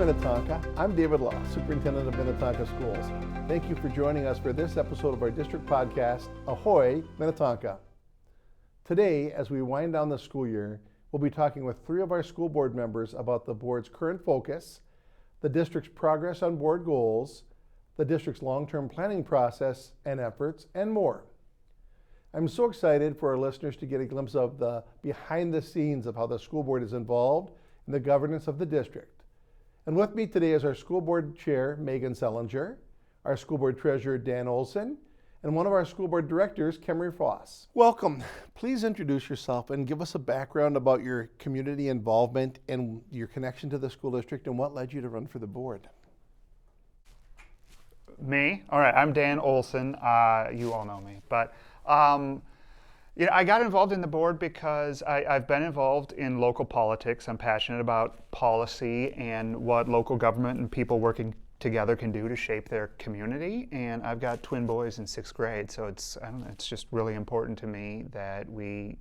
Minnetonka. I'm David Law, Superintendent of Minnetonka Schools. Thank you for joining us for this episode of our district podcast, Ahoy, Minnetonka. Today, as we wind down the school year, we'll be talking with 3 of our school board members about the board's current focus, the district's progress on board goals, the district's long-term planning process and efforts, and more. I'm so excited for our listeners to get a glimpse of the behind the scenes of how the school board is involved in the governance of the district. And with me today is our school board chair, Meghan Selinger, our school board treasurer, Dan Olson, and one of our school board directors, Kemerie Foss. Welcome. Please introduce yourself and give us a background about your community involvement and your connection to the school district and what led you to run for the board. Me? All right, I'm Dan Olson. You all know me. But I got involved in the board because I've been involved in local politics. I'm passionate about policy and what local government and people working together can do to shape their community. And I've got twin boys in 6th grade, so it's just really important to me that we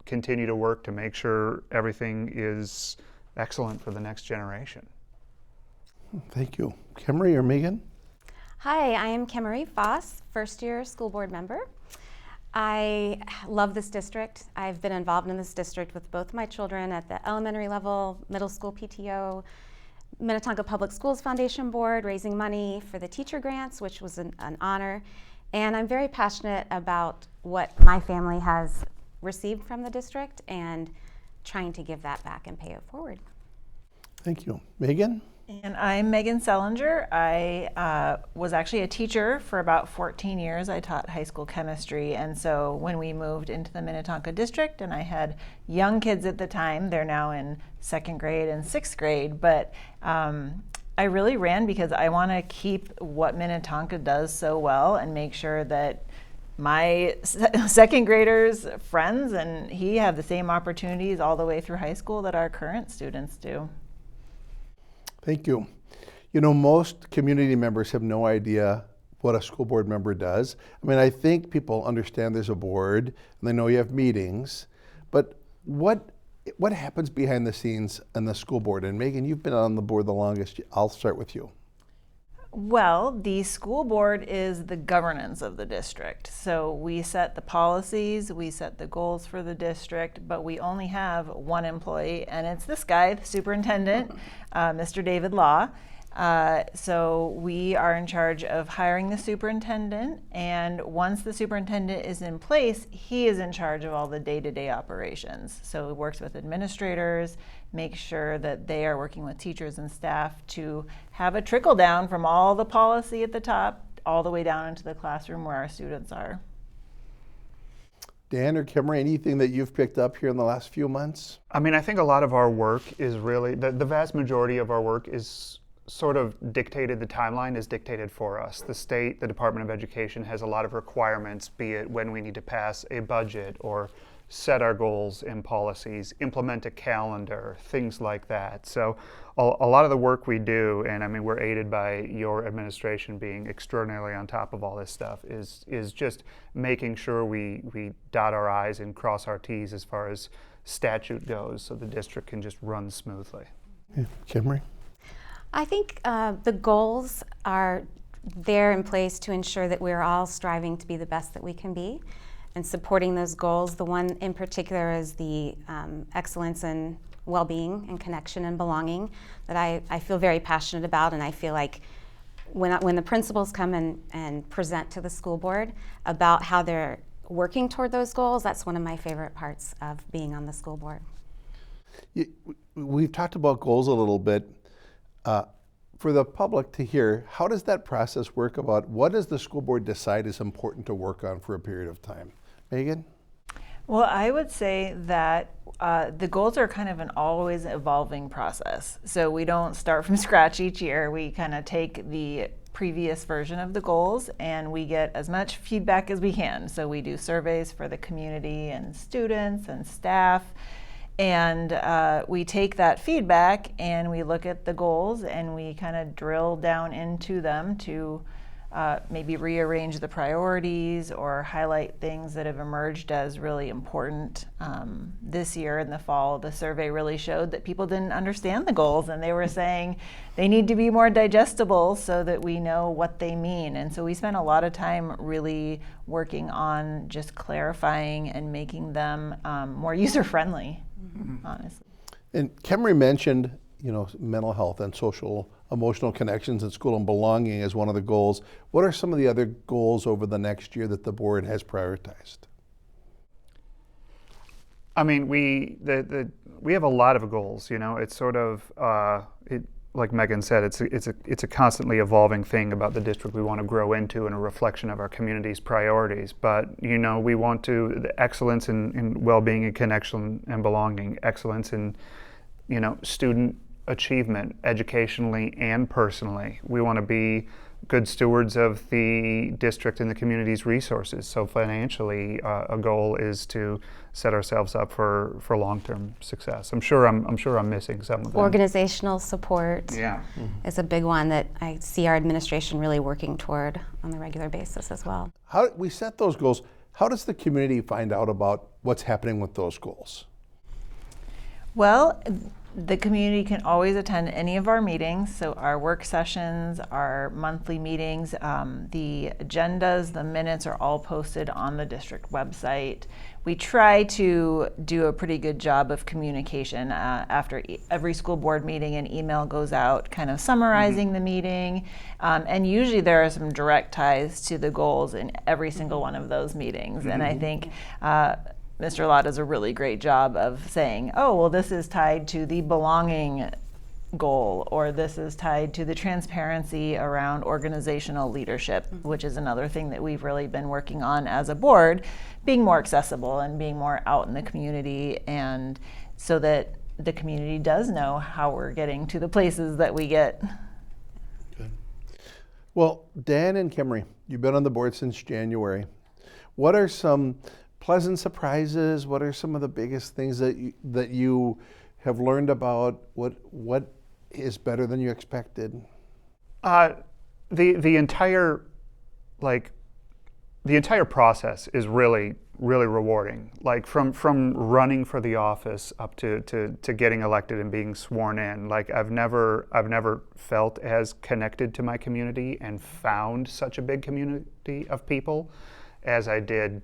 continue to work to make sure everything is excellent for the next generation. Thank you. Kemerie or Meghan? Hi, I am Kemerie Foss, first-year school board member. I love this district. I've been involved in this district with both my children at the elementary level, middle school PTO, Minnetonka Public Schools Foundation Board, raising money for the teacher grants, which was an honor. And I'm very passionate about what my family has received from the district and trying to give that back and pay it forward. Thank you. Meghan? And I'm Meghan Selinger. I was actually a teacher for about 14 years. I taught high school chemistry, and so when we moved into the Minnetonka district, and I had young kids at the time, they're now in 2nd grade and 6th grade, but I really ran because I want to keep what Minnetonka does so well and make sure that my 2nd graders' friends and he have the same opportunities all the way through high school that our current students do. Thank you. You know, most community members have no idea what a school board member does. I mean, I think people understand there's a board and they know you have meetings, but what happens behind the scenes in the school board? And Meghan, you've been on the board the longest. I'll start with you. Well, the school board is the governance of the district. So we set the policies, we set the goals for the district, but we only have one employee, and it's this guy, the superintendent, Mr. David Law. So we are in charge of hiring the superintendent, and once the superintendent is in place, he is in charge of all the day-to-day operations. So he works with administrators, make sure that they are working with teachers and staff to have a trickle down from all the policy at the top all the way down into the classroom where our students are. Dan or Kemerie, anything that you've picked up here in the last few months? I mean, I think a lot of our work is really, the vast majority of our work is sort of dictated, the timeline is dictated for us. The state, the Department of Education has a lot of requirements, be it when we need to pass a budget or set our goals and policies, implement a calendar, things like that. So a lot of the work we do, and I mean we're aided by your administration being extraordinarily on top of all this stuff, is just making sure we dot our I's and cross our T's as far as statute goes so the district can just run smoothly. Yeah. Kemerie? I think the goals are there in place to ensure that we're all striving to be the best that we can be and supporting those goals. The one in particular is the excellence in well-being and connection and belonging that I feel very passionate about, and I feel like when the principals come and present to the school board about how they're working toward those goals, that's one of my favorite parts of being on the school board. We've talked about goals a little bit. For the public to hear, how does that process work? About what does the school board decide is important to work on for a period of time? Meghan? Well, I would say that the goals are kind of an always evolving process. So we don't start from scratch each year. We kind of take the previous version of the goals and we get as much feedback as we can. So we do surveys for the community and students and staff. And we take that feedback and we look at the goals and we kind of drill down into them to maybe rearrange the priorities or highlight things that have emerged as really important. This year in the fall, the survey really showed that people didn't understand the goals, and they were saying they need to be more digestible so that we know what they mean. And so we spent a lot of time really working on just clarifying and making them more user-friendly, honestly. And Kemerie mentioned, mental health and social emotional connections in school and belonging as one of the goals. What are some of the other goals over the next year that the board has prioritized? I mean, we have a lot of goals. It's sort of like Meghan said, it's a constantly evolving thing about the district we want to grow into, and a reflection of our community's priorities. But we want the excellence in well-being and connection and belonging, excellence in student achievement, educationally and personally. We want to be good stewards of the district and the community's resources. So financially, a goal is to set ourselves up for long-term success. I'm sure I'm missing some of them. Organizational support Yeah. is a big one that I see our administration really working toward on a regular basis as well. How we set those goals, how does the community find out about what's happening with those goals? Well, the community can always attend any of our meetings, so our work sessions, our monthly meetings, the agendas, the minutes are all posted on the district website. We try to do a pretty good job of communication. After every school board meeting, an email goes out kind of summarizing the meeting, and usually there are some direct ties to the goals in every single one of those meetings. And I think Mr. Law does a really great job of saying, oh, well, this is tied to the belonging goal, or this is tied to the transparency around organizational leadership, which is another thing that we've really been working on as a board, being more accessible and being more out in the community, and so that the community does know how we're getting to the places that we get. Good. Well, Dan and Kemerie, you've been on the board since January. What are some pleasant surprises? What are some of the biggest things that you have learned about? What is better than you expected? The entire process is really rewarding. Like from running for the office up to getting elected and being sworn in. Like I've never felt as connected to my community and found such a big community of people as I did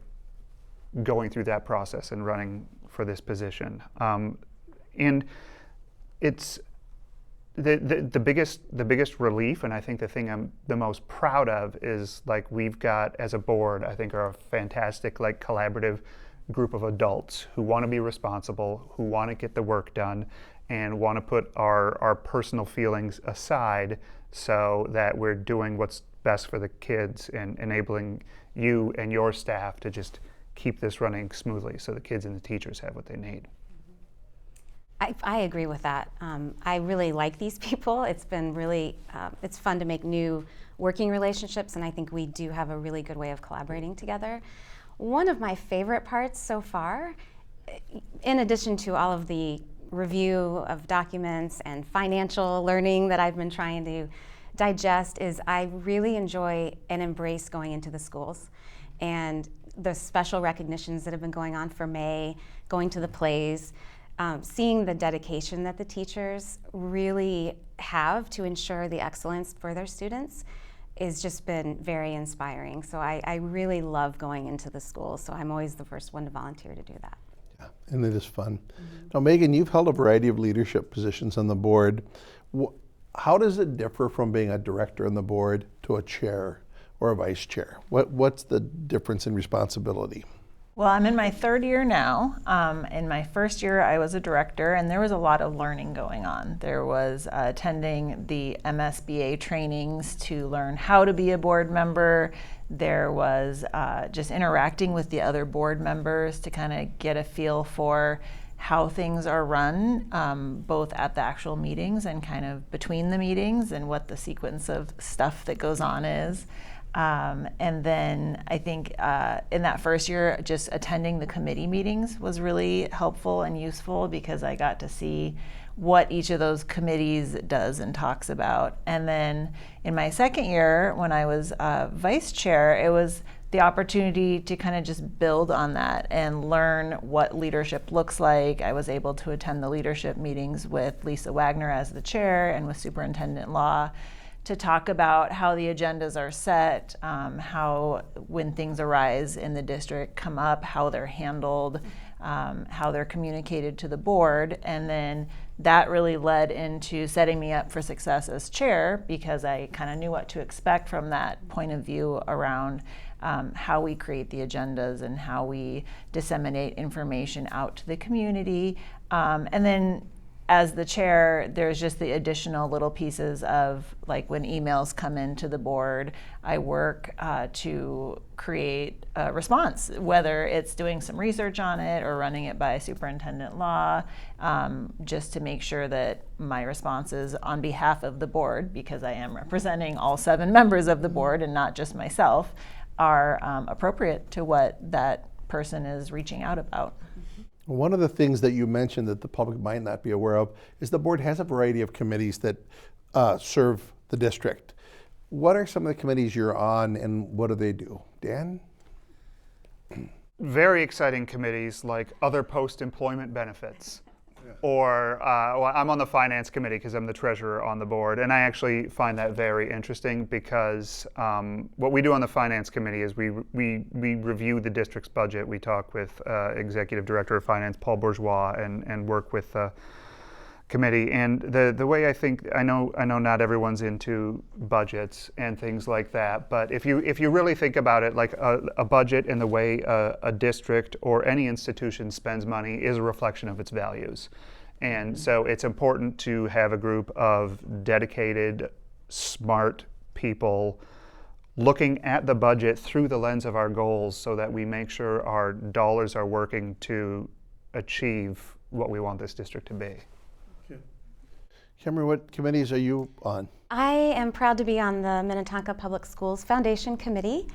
going through that process and running for this position. And it's the biggest relief, and I think the thing I'm the most proud of is like we've got as a board, I think are a fantastic collaborative group of adults who want to be responsible, who want to get the work done, and want to put our personal feelings aside so that we're doing what's best for the kids and enabling you and your staff to just keep this running smoothly so the kids and the teachers have what they need. I agree with that. I really like these people. It's been really, it's fun to make new working relationships, and I think we do have a really good way of collaborating together. One of my favorite parts so far, in addition to all of the review of documents and financial learning that I've been trying to digest, is I really enjoy and embrace going into the schools and the special recognitions that have been going on for May, going to the plays, seeing the dedication that the teachers really have to ensure the excellence for their students has just been very inspiring. So I really love going into the schools, so I'm always the first one to volunteer to do that. Yeah, and it is fun. Now, Meghan, you've held a variety of leadership positions on the board. How does it differ from being a director on the board to a chair or a vice chair? What's the difference in responsibility? Well, I'm in my third year now. In my first year, I was a director, and there was a lot of learning going on. There was attending the MSBA trainings to learn how to be a board member. There was just interacting with the other board members to kind of get a feel for how things are run, both at the actual meetings and kind of between the meetings, and what the sequence of stuff that goes on is. And then I think in that first year, just attending the committee meetings was really helpful and useful because I got to see what each of those committees does and talks about. And then in my second year, when I was vice chair, it was the opportunity to kind of just build on that and learn what leadership looks like. I was able to attend the leadership meetings with Lisa Wagner as the chair and with Superintendent Law to talk about how the agendas are set, how when things arise in the district come up, how they're handled, how they're communicated to the board. And then that really led into setting me up for success as chair because I kind of knew what to expect from that point of view around how we create the agendas and how we disseminate information out to the community. And then as the chair, there's just the additional little pieces of like when emails come into the board, I work to create a response, whether it's doing some research on it or running it by Superintendent Law, just to make sure that my responses on behalf of the board, because I am representing all 7 members of the board and not just myself, are appropriate to what that person is reaching out about. One of the things that you mentioned that the public might not be aware of is the board has a variety of committees that serve the district. What are some of the committees you're on and what do they do? Dan? Very exciting committees like other post-employment benefits. Or well, I'm on the finance committee because I'm the treasurer on the board, and I actually find that very interesting because what we do on the finance committee is we review the district's budget. We talk with Executive Director of Finance Paul Bourgeois and work with the committee. And the way I know not everyone's into budgets and things like that, but if you really think about it, like a budget and the way a district or any institution spends money is a reflection of its values. And so it's important to have a group of dedicated, smart people looking at the budget through the lens of our goals so that we make sure our dollars are working to achieve what we want this district to be. Kemerie, what committees are you on? I am proud to be on the Minnetonka Public Schools Foundation Committee,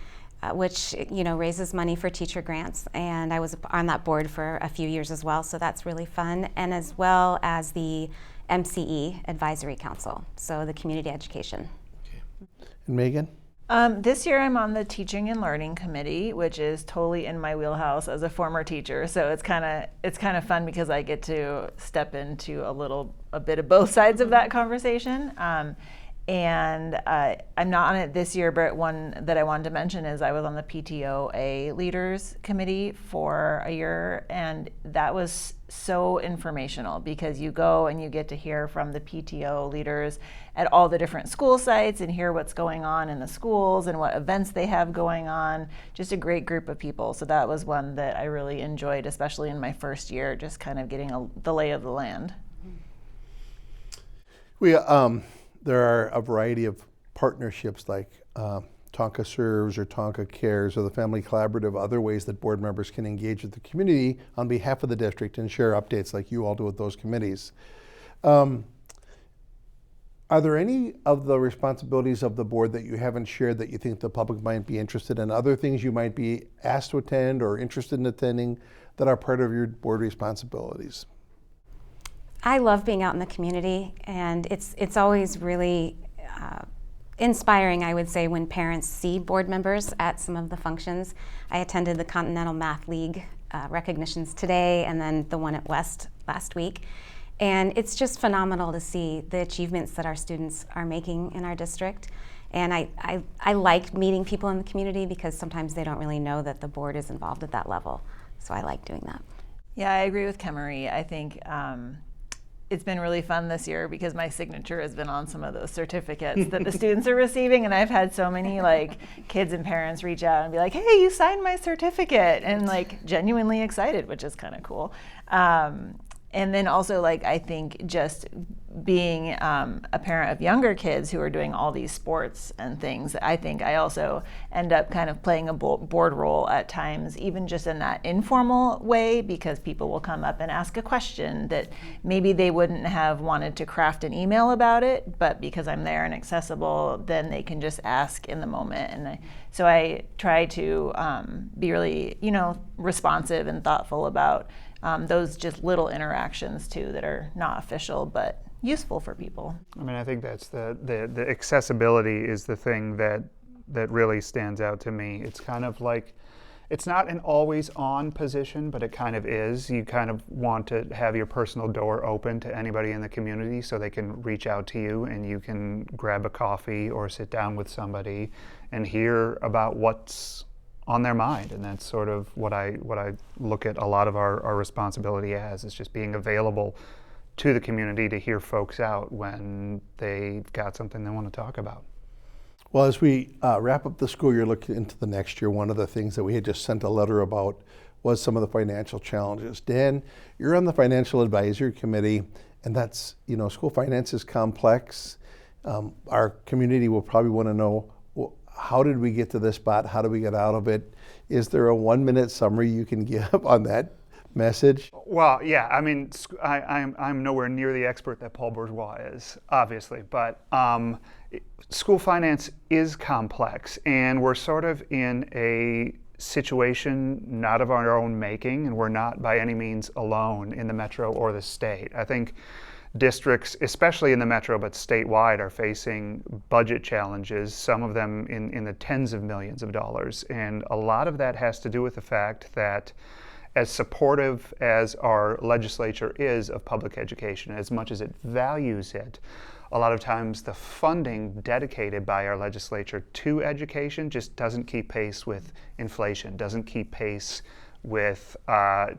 which raises money for teacher grants, and I was on that board for a few years as well, so that's really fun, and as well as the MCE Advisory Council, so the community education. Okay. And Meghan? This year I'm on the Teaching and Learning Committee, which is totally in my wheelhouse as a former teacher. So it's kind of fun because I get to step into a bit of both sides of that conversation. And I'm not on it this year, but one that I wanted to mention is I was on the PTOA Leaders Committee for a year, and that was so informational because you go and you get to hear from the PTO leaders at all the different school sites and hear what's going on in the schools and what events they have going on. Just a great group of people. So that was one that I really enjoyed, especially in my first year, just kind of getting the lay of the land. There are a variety of partnerships like Tonka Serves or Tonka Cares or the Family Collaborative, other ways that board members can engage with the community on behalf of the district and share updates like you all do with those committees. Are there any of the responsibilities of the board that you haven't shared that you think the public might be interested in? Other things you might be asked to attend or interested in attending that are part of your board responsibilities? I love being out in the community, and it's always really inspiring, I would say, when parents see board members at some of the functions. I attended the Continental Math League recognitions today and then the one at West last week. And it's just phenomenal to see the achievements that our students are making in our district. And I like meeting people in the community because sometimes they don't really know that the board is involved at that level. So I like doing that. Yeah, I agree with Kemerie. I think it's been really fun this year because my signature has been on some of those certificates that the students are receiving, and I've had so many kids and parents reach out and be like, "Hey, you signed my certificate," and genuinely excited, which is kind of cool. And then also I think just being a parent of younger kids who are doing all these sports and things, I think I also end up kind of playing a board role at times, even just in that informal way, because people will come up and ask a question that maybe they wouldn't have wanted to craft an email about it, but because I'm there and accessible, then they can just ask in the moment. And so I try to be really, responsive and thoughtful about those just little interactions too that are not official but useful for people. I mean, I think that's the accessibility is the thing that really stands out to me. It's kind of like, it's not an always on position, but it kind of is. You kind of want to have your personal door open to anybody in the community so they can reach out to you and you can grab a coffee or sit down with somebody and hear about what's on their mind. And that's sort of what I look at a lot of our responsibility as, is just being available to the community to hear folks out when they've got something they want to talk about. Well, as we wrap up the school year, look into the next year, one of the things that we had just sent a letter about was some of the financial challenges. Dan, you're on the Financial Advisory Committee, and that's, school finance is complex. Our community will probably want to know, how did we get to this spot? How do we get out of it? Is there a 1-minute summary you can give on that message? Well, yeah, I mean, I'm nowhere near the expert that Paul Bourgeois is, obviously, but school finance is complex, and we're sort of in a situation not of our own making, and we're not by any means alone in the metro or the state. I think districts, especially in the metro but statewide, are facing budget challenges, some of them in the tens of millions of dollars, and a lot of that has to do with the fact that as supportive as our legislature is of public education, as much as it values it, a lot of times the funding dedicated by our legislature to education just doesn't keep pace with inflation, doesn't keep pace with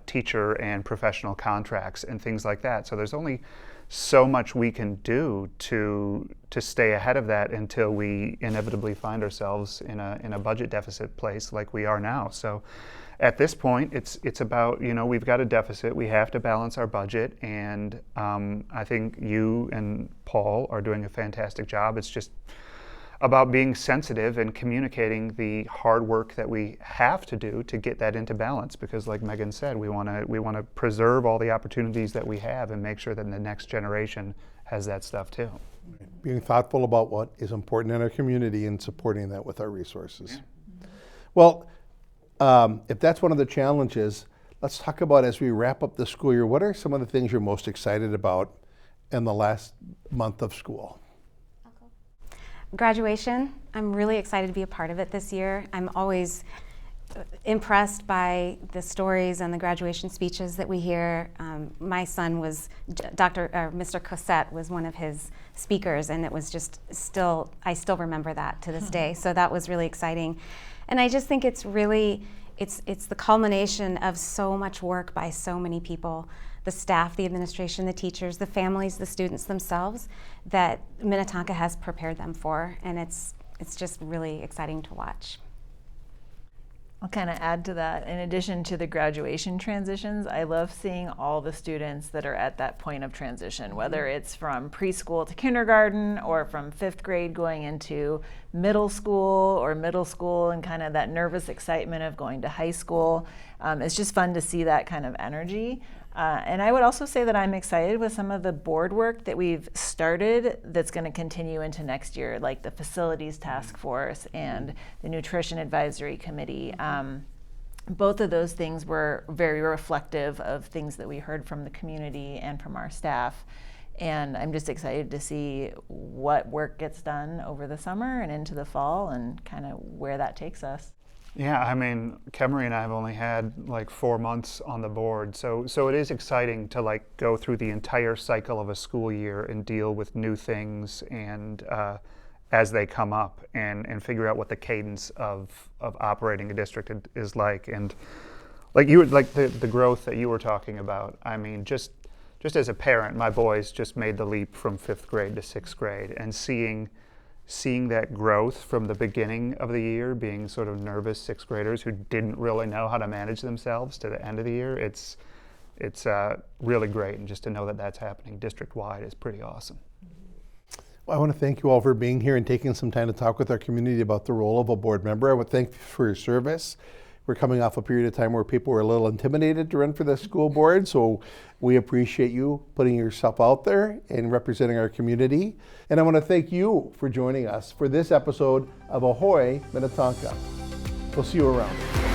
teacher and professional contracts and things like that. So there's only so much we can do to stay ahead of that until we inevitably find ourselves in a budget deficit place like we are now. So at this point, it's about, we've got a deficit, we have to balance our budget, and I think you and Paul are doing a fantastic job. It's just about being sensitive and communicating the hard work that we have to do to get that into balance, because like Meghan said, we want to preserve all the opportunities that we have and make sure that the next generation has that stuff too. Being thoughtful about what is important in our community and supporting that with our resources. Yeah. Well, if that's one of the challenges, let's talk about, as we wrap up the school year, what are some of the things you're most excited about in the last month of school? Graduation. I'm really excited to be a part of it this year. I'm always impressed by the stories and the graduation speeches that we hear. My son was, Mr. Cossette was one of his speakers, and it was just I still remember that to this day. So that was really exciting. And I just think it's really, it's the culmination of so much work by so many people, the staff, the administration, the teachers, the families, the students themselves, that Minnetonka has prepared them for, and it's just really exciting to watch. I'll kind of add to that. In addition to the graduation transitions, I love seeing all the students that are at that point of transition, whether it's from preschool to kindergarten or from 5th grade going into middle school and kind of that nervous excitement of going to high school. It's just fun to see that kind of energy. And I would also say that I'm excited with some of the board work that we've started that's going to continue into next year, like the Facilities Task Force and the Nutrition Advisory Committee. Both of those things were very reflective of things that we heard from the community and from our staff. And I'm just excited to see what work gets done over the summer and into the fall and kind of where that takes us. Yeah, I mean, Kemerie and I have only had like 4 months on the board, so it is exciting to like go through the entire cycle of a school year and deal with new things and as they come up and figure out what the cadence of operating a district is like. And like the growth that you were talking about. I mean, just as a parent, my boys just made the leap from 5th grade to 6th grade, and seeing that growth from the beginning of the year, being sort of nervous 6th graders who didn't really know how to manage themselves, to the end of the year, it's it's really great. And just to know that that's happening district-wide is pretty awesome. Well, I want to thank you all for being here and taking some time to talk with our community about the role of a board member. I want to thank you for your service. We're coming off a period of time where people were a little intimidated to run for the school board, so we appreciate you putting yourself out there and representing our community. And I want to thank you for joining us for this episode of Ahoy, Minnetonka. We'll see you around.